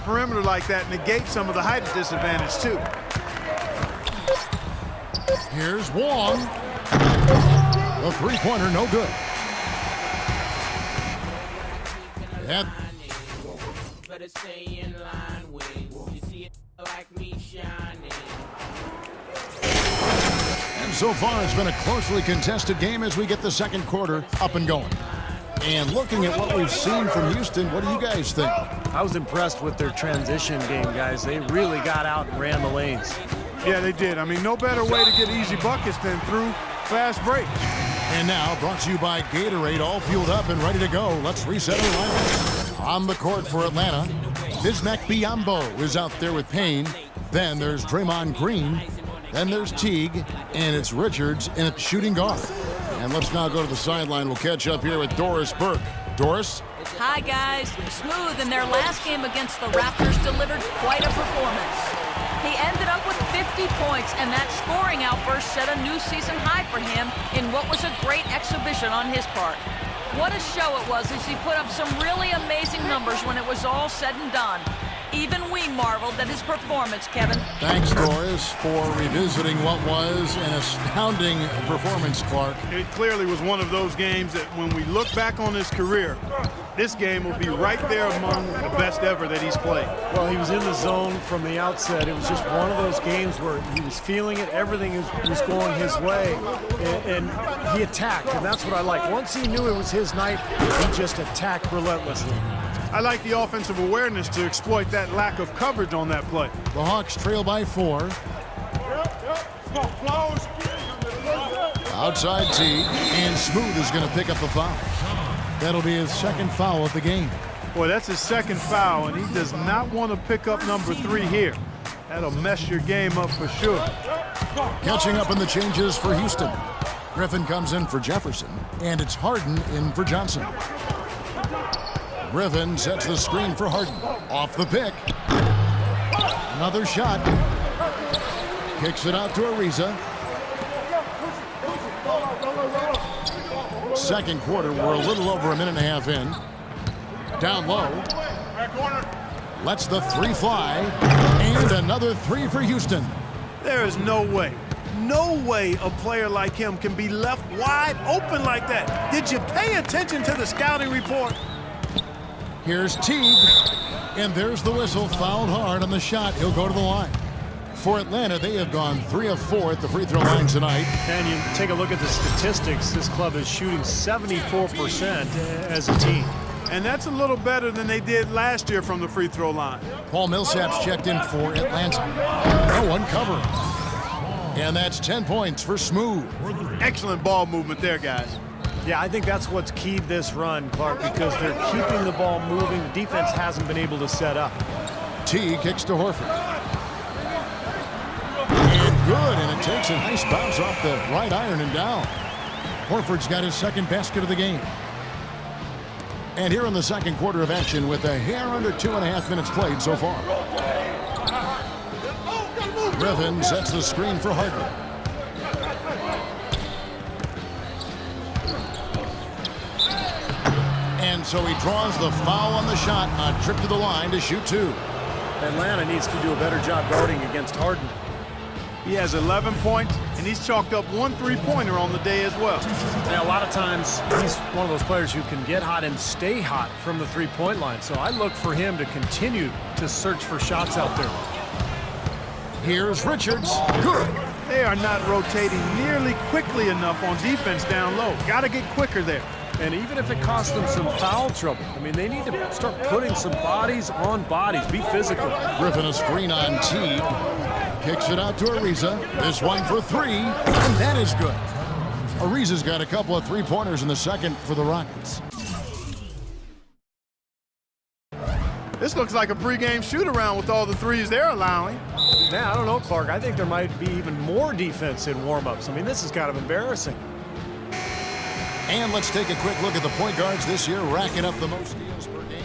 perimeter like that negates some of the height disadvantage, too. Here's Wong. The three-pointer, no good. And so far, it's been a closely contested game as we get the second quarter up and going. And looking at what we've seen from Houston, what do you guys think? I was impressed with their transition game, guys. They really got out and ran the lanes. Yeah, they did. I mean, no better way to get easy buckets than through fast breaks. And now, brought to you by Gatorade, all fueled up and ready to go. Let's reset our lineup. On the court for Atlanta, Qjb is out there with Payne. Then there's Draymond Green. Then there's Teague, and it's Richards in at shooting guard. And let's now go to the sideline. We'll catch up here with Doris Burke. Doris? Hi, guys. Smooth in their last game against the Raptors delivered quite a performance. He ended up with 50 points, and that scoring outburst set a new season high for him in what was a great exhibition on his part. What a show it was as he put up some really amazing numbers when it was all said and done. Even we marveled at his performance, Kevin. Thanks, Doris, for revisiting what was an astounding performance, Clark. It clearly was one of those games that when we look back on his career, this game will be right there among the best ever that he's played. Well, he was in the zone from the outset. It was just one of those games where he was feeling it. Everything was going his way, and he attacked, and that's what I like. Once he knew it was his night, he just attacked relentlessly. I like the offensive awareness to exploit that lack of coverage on that play. The Hawks trail by 4. Outside Teague, and Smooth is going to pick up the foul. That'll be his second foul of the game. Boy, that's his second foul, and he does not want to pick up number 3 here. That'll mess your game up for sure. Catching up in the changes for Houston. Griffin comes in for Jefferson, and it's Harden in for Johnson. Griffin sets the screen for Harden. Off the pick. Another shot. Kicks it out to Ariza. Second quarter, we're a little over a minute and a half in. Down low. Lets the 3 fly. And another 3 for Houston. There is no way a player like him can be left wide open like that. Did you pay attention to the scouting report? Here's Teague, and there's the whistle. Fouled hard on the shot. He'll go to the line. For Atlanta, they have gone 3 of 4 at the free throw line tonight. And you take a look at the statistics. This club is shooting 74% as a team. And that's a little better than they did last year from the free throw line. Paul Millsap's checked in for Atlanta. No one covering. And that's 10 points for Smooth. Excellent ball movement there, guys. Yeah, I think that's what's keyed this run, Clark, because they're keeping the ball moving. The defense hasn't been able to set up. T kicks to Horford. And good, and it takes a nice bounce off the right iron and down. Horford's got his second basket of the game. And here in the second quarter of action with a hair under 2.5 minutes played so far. Griffin sets the screen for Harden. And so he draws the foul on the shot on a trip to the line to shoot 2. Atlanta needs to do a better job guarding against Harden. He has 11 points, and he's chalked up 1 3-pointer on the day as well. Now, a lot of times, he's one of those players who can get hot and stay hot from the three-point line. So I look for him to continue to search for shots out there. Here's Richards. Good. They are not rotating nearly quickly enough on defense down low. Got to get quicker there. And even if it costs them some foul trouble, I mean, they need to start putting some bodies on bodies. Be physical. Griffin a screen on Teague. Kicks it out to Ariza. This one for 3, and that is good. Ariza's got a couple of 3-pointers in the second for the Rockets. This looks like a pregame shoot-around with all the threes they're allowing. Now, I don't know, Clark. I think there might be even more defense in warm-ups. I mean, this is kind of embarrassing. And let's take a quick look at the point guards this year, racking up the most steals per game.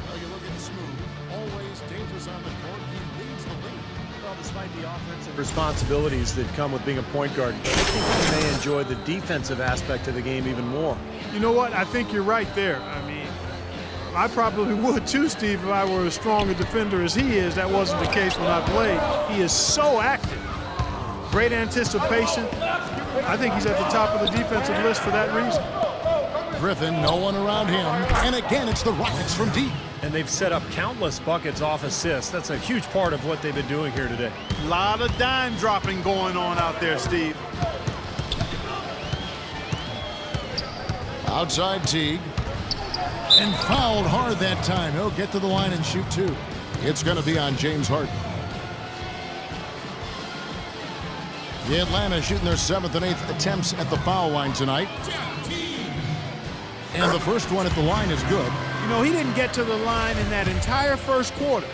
Well, you look at Smooth, always dangerous on the court. He leads the league. Well, despite the offensive responsibilities that come with being a point guard, I think he may enjoy the defensive aspect of the game even more. You know what? I think you're right there. I mean, I probably would too, Steve, if I were as strong a defender as he is. That wasn't the case when I played. He is so active. Great anticipation. I think he's at the top of the defensive list for that reason. Griffin, no one around him. And again, it's the Rockets from deep. And they've set up countless buckets off assists. That's a huge part of what they've been doing here today. A lot of dime dropping going on out there, Steve. Outside Teague. And fouled hard that time. He'll get to the line and shoot two. It's going to be on James Harden. The Atlanta shooting their 7th and 8th attempts at the foul line tonight. And the first one at the line is good. You know, he didn't get to the line in that entire first quarter.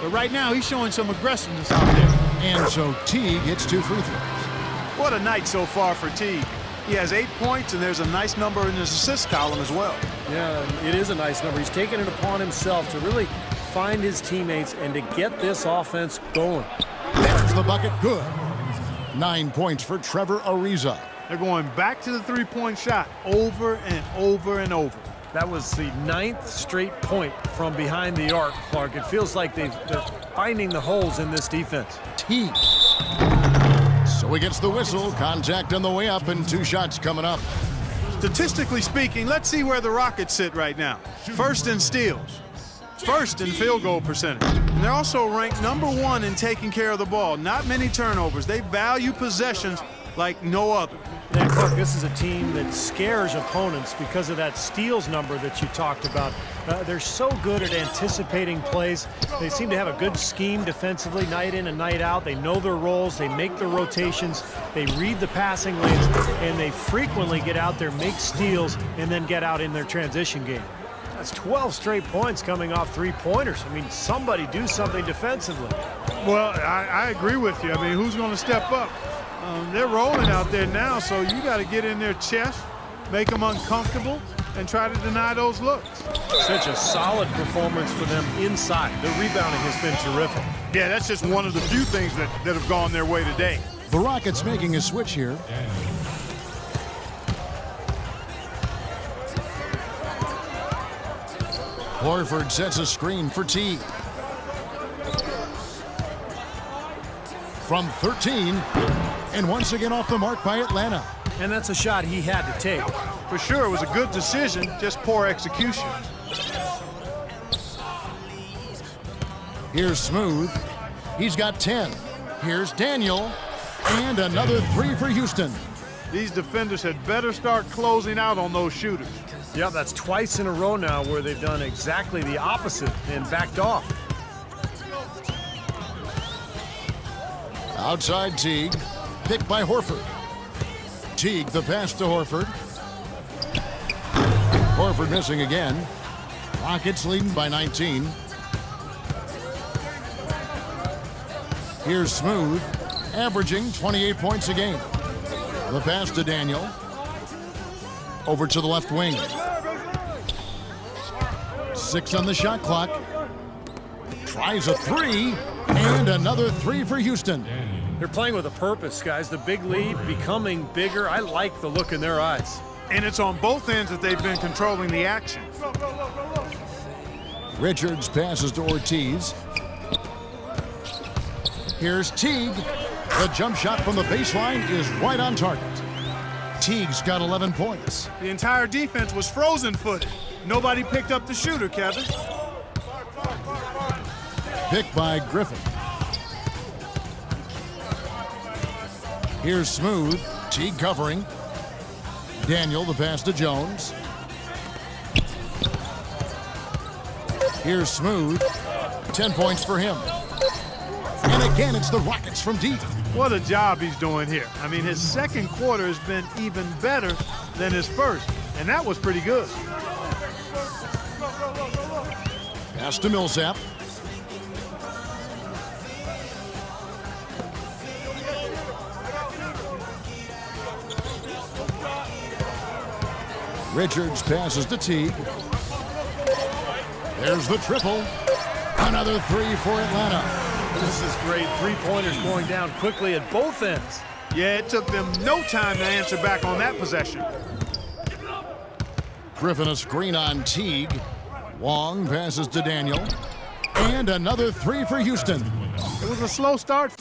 But right now, he's showing some aggressiveness out there. And so Teague hits 2 free throws. What a night so far for Teague. He has 8 points, and there's a nice number in his assist column as well. Yeah, it is a nice number. He's taken it upon himself to really find his teammates and to get this offense going. There's the bucket. Good. 9 points for Trevor Ariza. They're going back to the three-point shot over and over and over. That was the 9th straight point from behind the arc, Clark. It feels like they're finding the holes in this defense. Teague. So he gets the whistle. Contact on the way up and 2 shots coming up. Statistically speaking, let's see where the Rockets sit right now. First in steals. First in field goal percentage. And they're also ranked #1 in taking care of the ball. Not many turnovers. They value possessions like no other. Yeah, Clark, this is a team that scares opponents because of that steals number that you talked about. They're so good at anticipating plays. They seem to have a good scheme defensively night in and night out. They know their roles. They make their rotations. They read the passing lanes, and they frequently get out there, make steals, and then get out in their transition game. That's 12 straight points coming off three-pointers. I mean, somebody do something defensively. Well, I agree with you. I mean, who's going to step up? They're rolling out there now, so you got to get in their chest, make them uncomfortable, and try to deny those looks. Such a solid performance for them inside. The rebounding has been terrific. Yeah, that's just one of the few things that have gone their way today. The Rockets making a switch here. Horford sets a screen for Teague. From 13, and once again off the mark by Atlanta. And that's a shot he had to take. For sure, it was a good decision, just poor execution. Here's Smooth. He's got 10. Here's Daniel. And another 3 for Houston. These defenders had better start closing out on those shooters. Yeah, that's twice in a row now where they've done exactly the opposite and backed off. Outside Teague, picked by Horford. Teague, the pass to Horford. Horford missing again. Rockets leading by 19. Here's Smooth, averaging 28 points a game. The pass to Daniel. Over to the left wing. 6 on the shot clock. Tries a 3, and another 3 for Houston. They're playing with a purpose, guys. The big lead becoming bigger. I like the look in their eyes. And it's on both ends that they've been controlling the action. Richards passes to Ortiz. Here's Teague. The jump shot from the baseline is right on target. Teague's got 11 points. The entire defense was frozen-footed. Nobody picked up the shooter, Kevin. Picked by Griffin. Here's Smooth. Teague covering. Daniel, the pass to Jones. Here's Smooth. 10 points for him. And again, it's the Rockets from deep. What a job he's doing here. I mean, his second quarter has been even better than his first, and that was pretty good. Pass to Millsap. Richards passes to Teague. There's the triple. Another 3 for Atlanta. This is great. Three-pointers going down quickly at both ends. Yeah, it took them no time to answer back on that possession. Griffin a screen on Teague. Wong passes to Daniel. And another three for Houston. It was a slow start.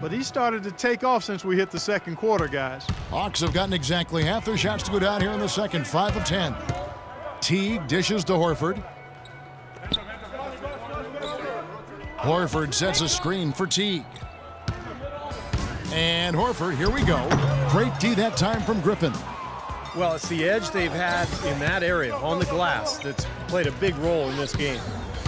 But he started to take off since we hit the second quarter, guys. Hawks have gotten exactly half their shots to go down here in the second, 5 of 10. Teague dishes to Horford. Horford sets a screen for Teague. And Horford, here we go. Great D that time from Griffin. Well, it's the edge they've had in that area on the glass that's played a big role in this game.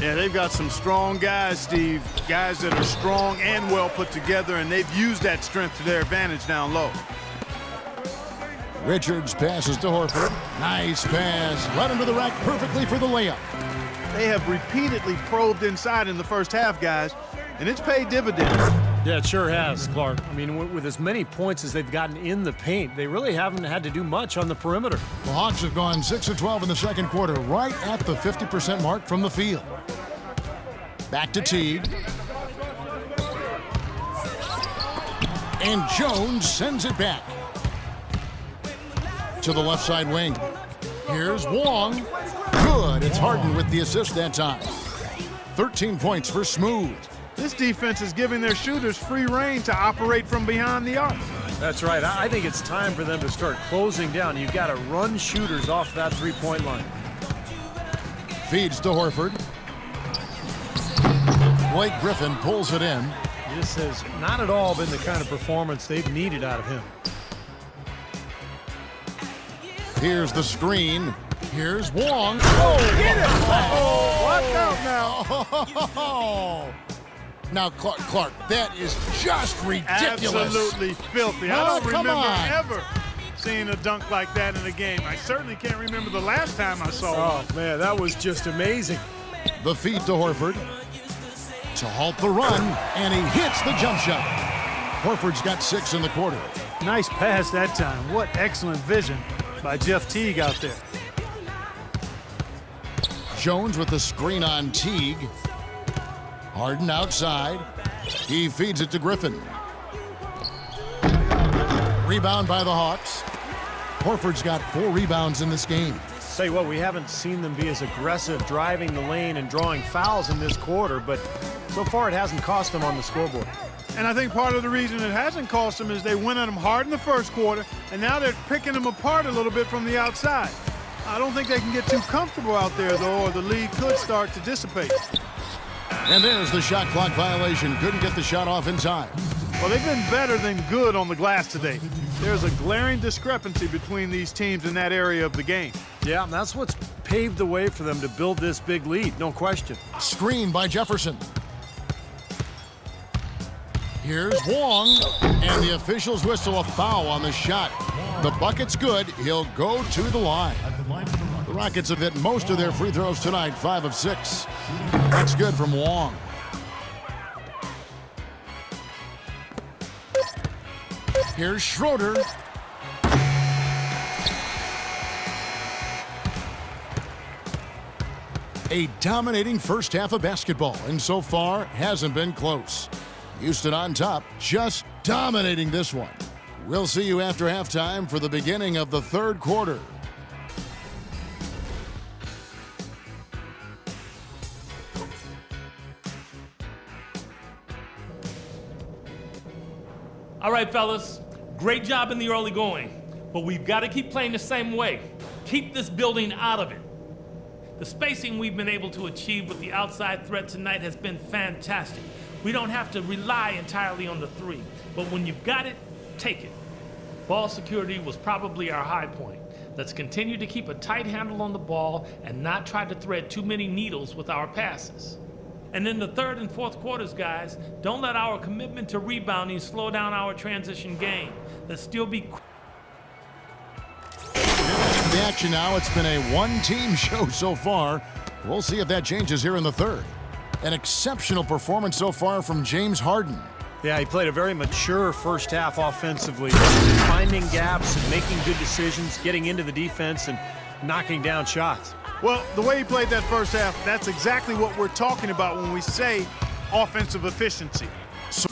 Yeah, they've got some strong guys, Steve. Guys that are strong and well put together, and they've used that strength to their advantage down low. Richards passes to Horford. Nice pass. Right under the rack perfectly for the layup. They have repeatedly probed inside in the first half, guys, and it's paid dividends. Yeah, it sure has, Clark. I mean, with as many points as they've gotten in the paint, they really haven't had to do much on the perimeter. The Hawks have gone 6 of 12 in the second quarter, right at the 50% mark from the field. Back to Teague. And Jones sends it back to the left side wing. Here's Wong. Good. It's Harden with the assist that time. 13 points for Smooth. This defense is giving their shooters free rein to operate from behind the arc. That's right. I think it's time for them to start closing down. You've got to run shooters off that three-point line. Feeds to Horford. Blake Griffin pulls it in. This has not at all been the kind of performance they've needed out of him. Here's the screen. Here's Wong. Oh, get it! Oh, watch out now. Now, Clark, that is just ridiculous. Absolutely filthy. I don't remember ever seeing a dunk like that in a game. I certainly can't remember the last time I saw it. Oh, man, that was just amazing. The feed to Horford to halt the run, and he hits the jump shot. Horford's got 6 in the quarter. Nice pass that time. What excellent vision by Jeff Teague out there. Jones with the screen on Teague. Harden outside. He feeds it to Griffin. Rebound by the Hawks. Horford's got 4 rebounds in this game. Tell you what, we haven't seen them be as aggressive driving the lane and drawing fouls in this quarter, but so far it hasn't cost them on the scoreboard. And I think part of the reason it hasn't cost them is they went at them hard in the first quarter, and now they're picking them apart a little bit from the outside. I don't think they can get too comfortable out there, though, or the lead could start to dissipate. And there's the shot clock violation. Couldn't get the shot off in time. Well, they've been better than good on the glass today. There's a glaring discrepancy between these teams in that area of the game. Yeah, that's what's paved the way for them to build this big lead, no question. Screen by Jefferson. Here's Wong, and the officials whistle a foul on the shot. The bucket's good. He'll go to the line. The Rockets have hit most of their free throws tonight, 5 of 6. That's good from Wong. Here's Schroeder. A dominating first half of basketball, and so far hasn't been close. Houston on top, just dominating this one. We'll see you after halftime for the beginning of the third quarter. All right, fellas, great job in the early going, but we've got to keep playing the same way. Keep this building out of it. The spacing we've been able to achieve with the outside threat tonight has been fantastic. We don't have to rely entirely on the three, but when you've got it, take it. Ball security was probably our high point. Let's continue to keep a tight handle on the ball and not try to thread too many needles with our passes. And in the third and fourth quarters, guys, don't let our commitment to rebounding slow down our transition game. Let's still be... The action now, it's been a one-team show so far. We'll see if that changes here in the third. An exceptional performance so far from James Harden. Yeah, he played a very mature first half offensively, finding gaps and making good decisions, getting into the defense and knocking down shots. Well, the way he played that first half, that's exactly what we're talking about when we say offensive efficiency.